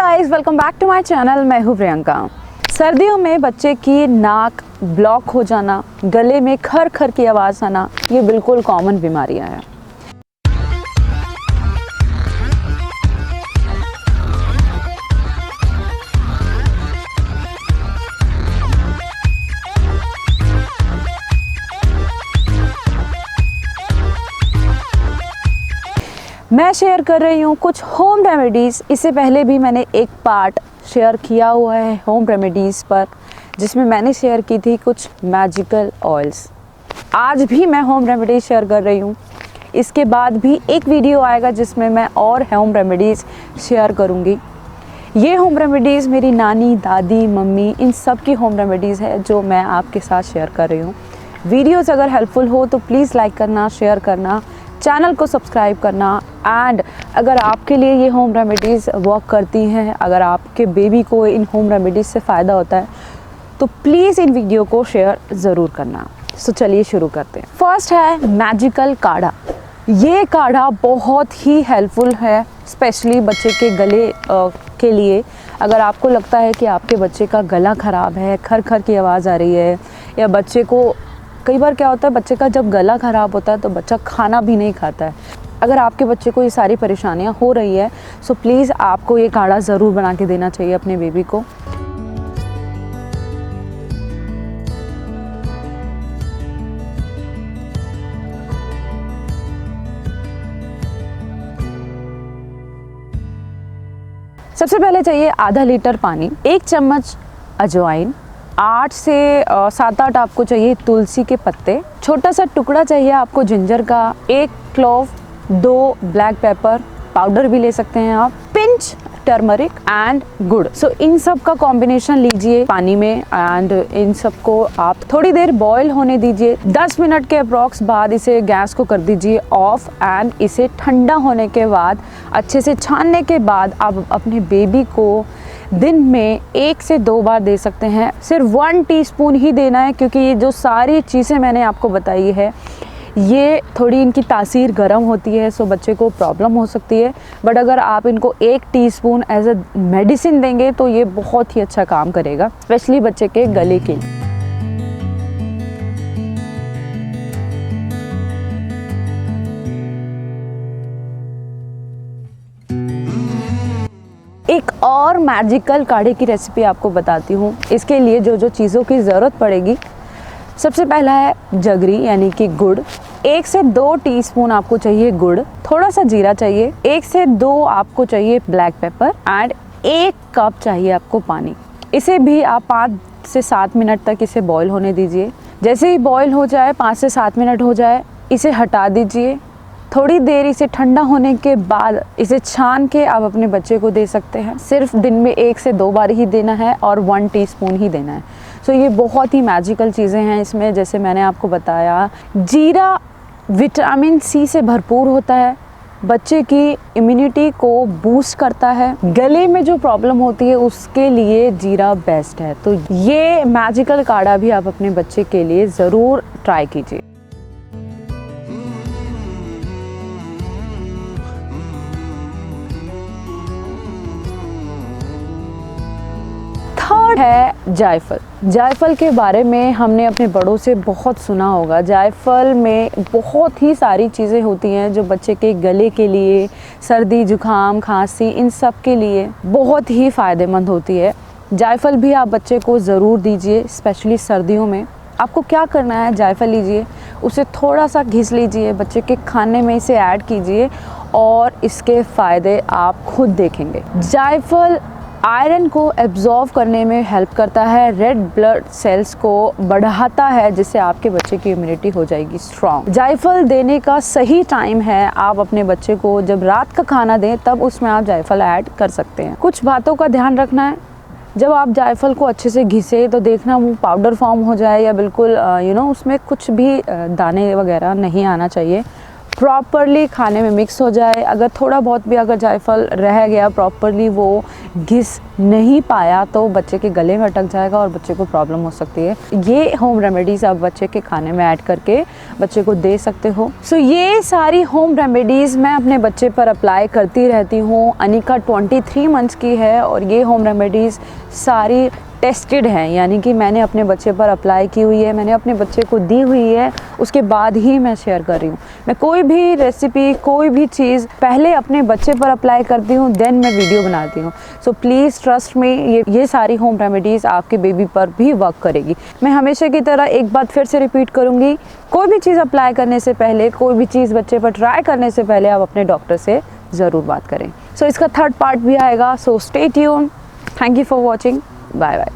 Guys, welcome back to my channel. मैं हूँ प्रियंका। सर्दियों में बच्चे की नाक ब्लॉक हो जाना, गले में खर खर की आवाज़ आना, ये बिल्कुल कॉमन बीमारियाँ हैं। मैं शेयर कर रही हूँ कुछ होम रेमेडीज़। इससे पहले भी मैंने एक पार्ट शेयर किया हुआ है होम रेमेडीज़ पर, जिसमें मैंने शेयर की थी कुछ मैजिकल ऑयल्स। आज भी मैं होम रेमेडीज़ शेयर कर रही हूँ। इसके बाद भी एक वीडियो आएगा जिसमें मैं और होम रेमेडीज़ शेयर करूँगी। ये होम रेमेडीज़ मेरी नानी, दादी, मम्मी, इन सब की होम रेमेडीज़ है जो मैं आपके साथ शेयर कर रही हूँ। वीडियोज़ अगर हेल्पफुल हो तो प्लीज़ लाइक करना, शेयर करना, चैनल को सब्सक्राइब करना। एंड अगर आपके लिए ये होम रेमेडीज़ वर्क करती हैं, अगर आपके बेबी को इन होम रेमेडीज़ से फ़ायदा होता है तो प्लीज़ इन वीडियो को शेयर ज़रूर करना। सो चलिए शुरू करते हैं। फर्स्ट है मैजिकल काढ़ा। ये काढ़ा बहुत ही हेल्पफुल है, स्पेशली बच्चे के गले के लिए। अगर आपको लगता है कि आपके बच्चे का गला ख़राब है, खर खर की आवाज़ आ रही है, या बच्चे को कई बार क्या होता है, बच्चे का जब गला ख़राब होता है तो बच्चा खाना भी नहीं खाता है। अगर आपके बच्चे को ये सारी परेशानियां हो रही है सो प्लीज़ आपको ये काढ़ा ज़रूर बना के देना चाहिए अपने बेबी को। सबसे पहले चाहिए आधा लीटर पानी, 1 चम्मच अजवाइन, 8 से 7-8 आपको चाहिए तुलसी के पत्ते, छोटा सा टुकड़ा चाहिए आपको जिंजर का, 1 क्लोव, 2 ब्लैक पेपर पाउडर भी ले सकते हैं आप, पिंच टर्मरिक एंड गुड़। सो इन सब का कॉम्बिनेशन लीजिए पानी में एंड इन सब को आप थोड़ी देर बॉईल होने दीजिए। 10 मिनट के अप्रॉक्स बाद इसे गैस को कर दीजिए ऑफ एंड इसे ठंडा होने के बाद अच्छे से छानने के बाद आप अपने बेबी को दिन में 1 से 2 बार दे सकते हैं। सिर्फ 1 टीस्पून ही देना है, क्योंकि ये जो सारी चीज़ें मैंने आपको बताई है ये थोड़ी इनकी तासीर गर्म होती है, सो बच्चे को प्रॉब्लम हो सकती है। बट अगर आप इनको 1 टीस्पून एज अ मेडिसिन देंगे तो ये बहुत ही अच्छा काम करेगा, स्पेशली बच्चे के गले के लिए। एक और मैजिकल काढ़े की रेसिपी आपको बताती हूँ। इसके लिए जो जो चीज़ों की ज़रूरत पड़ेगी, सबसे पहला है जगरी यानी कि गुड़। 1 से 2 टीस्पून आपको चाहिए गुड़, थोड़ा सा जीरा चाहिए, 1 से 2 आपको चाहिए ब्लैक पेपर एंड 1 कप चाहिए आपको पानी। इसे भी आप 5 से 7 मिनट तक इसे बॉईल होने दीजिए। जैसे ही बॉईल हो जाए, 5 से 7 मिनट हो जाए, इसे हटा दीजिए। थोड़ी देर इसे ठंडा होने के बाद इसे छान के आप अपने बच्चे को दे सकते हैं। सिर्फ दिन में 1 से 2 बार ही देना है और 1 टीस्पून ही देना है। सो ये बहुत ही मैजिकल चीज़ें हैं इसमें। जैसे मैंने आपको बताया, जीरा विटामिन सी से भरपूर होता है, बच्चे की इम्यूनिटी को बूस्ट करता है, गले में जो प्रॉब्लम होती है उसके लिए जीरा बेस्ट है। तो ये मैजिकल काढ़ा भी आप अपने बच्चे के लिए ज़रूर ट्राई कीजिए। थर्ड है जायफल। जायफल के बारे में हमने अपने बड़ों से बहुत सुना होगा। जायफल में बहुत ही सारी चीज़ें होती हैं जो बच्चे के गले के लिए, सर्दी, जुकाम, खांसी, इन सब के लिए बहुत ही फ़ायदेमंद होती है। जायफल भी आप बच्चे को ज़रूर दीजिए, स्पेशली सर्दियों में। आपको क्या करना है, जायफल लीजिए, उसे थोड़ा सा घिस लीजिए, बच्चे के खाने में इसे ऐड कीजिए और इसके फ़ायदे आप खुद देखेंगे। जायफल आयरन को एब्जॉर्ब करने में हेल्प करता है, रेड ब्लड सेल्स को बढ़ाता है, जिससे आपके बच्चे की इम्यूनिटी हो जाएगी स्ट्रॉन्ग। जायफल देने का सही टाइम है, आप अपने बच्चे को जब रात का खाना दें तब उसमें आप जायफल ऐड कर सकते हैं। कुछ बातों का ध्यान रखना है, जब आप जायफल को अच्छे से घिसे तो देखना वो पाउडर फॉर्म हो जाए या बिल्कुल उसमें कुछ भी दाने वगैरह नहीं आना चाहिए। प्रॉपरली खाने में मिक्स हो जाए। अगर थोड़ा बहुत भी अगर जायफल रह गया, प्रॉपरली वो घिस नहीं पाया, तो बच्चे के गले में अटक जाएगा और बच्चे को प्रॉब्लम हो सकती है। ये होम रेमेडीज़ आप बच्चे के खाने में ऐड करके बच्चे को दे सकते हो। सो ये सारी होम रेमेडीज़ मैं अपने बच्चे पर अप्लाई करती रहती हूँ। अनिका 23 मंथ्स की है और ये होम रेमेडीज़ सारी टेस्टेड है, यानी कि मैंने अपने बच्चे पर अप्लाई की हुई है, मैंने अपने बच्चे को दी हुई है, उसके बाद ही मैं शेयर कर रही हूँ। मैं कोई भी रेसिपी, कोई भी चीज़ पहले अपने बच्चे पर अप्लाई करती हूँ, देन मैं वीडियो बनाती हूँ। सो प्लीज़ ट्रस्ट मी, ये सारी होम रेमेडीज़ आपके बेबी पर भी वर्क करेगी। मैं हमेशा की तरह एक बात फिर से रिपीट करूँगी, कोई भी चीज़ अप्लाई करने से पहले, कोई भी चीज़ बच्चे पर ट्राई करने से पहले आप अपने डॉक्टर से ज़रूर बात करें। सो इसका 3rd पार्ट भी आएगा, so stay tuned. Thank you for watching. Bye bye.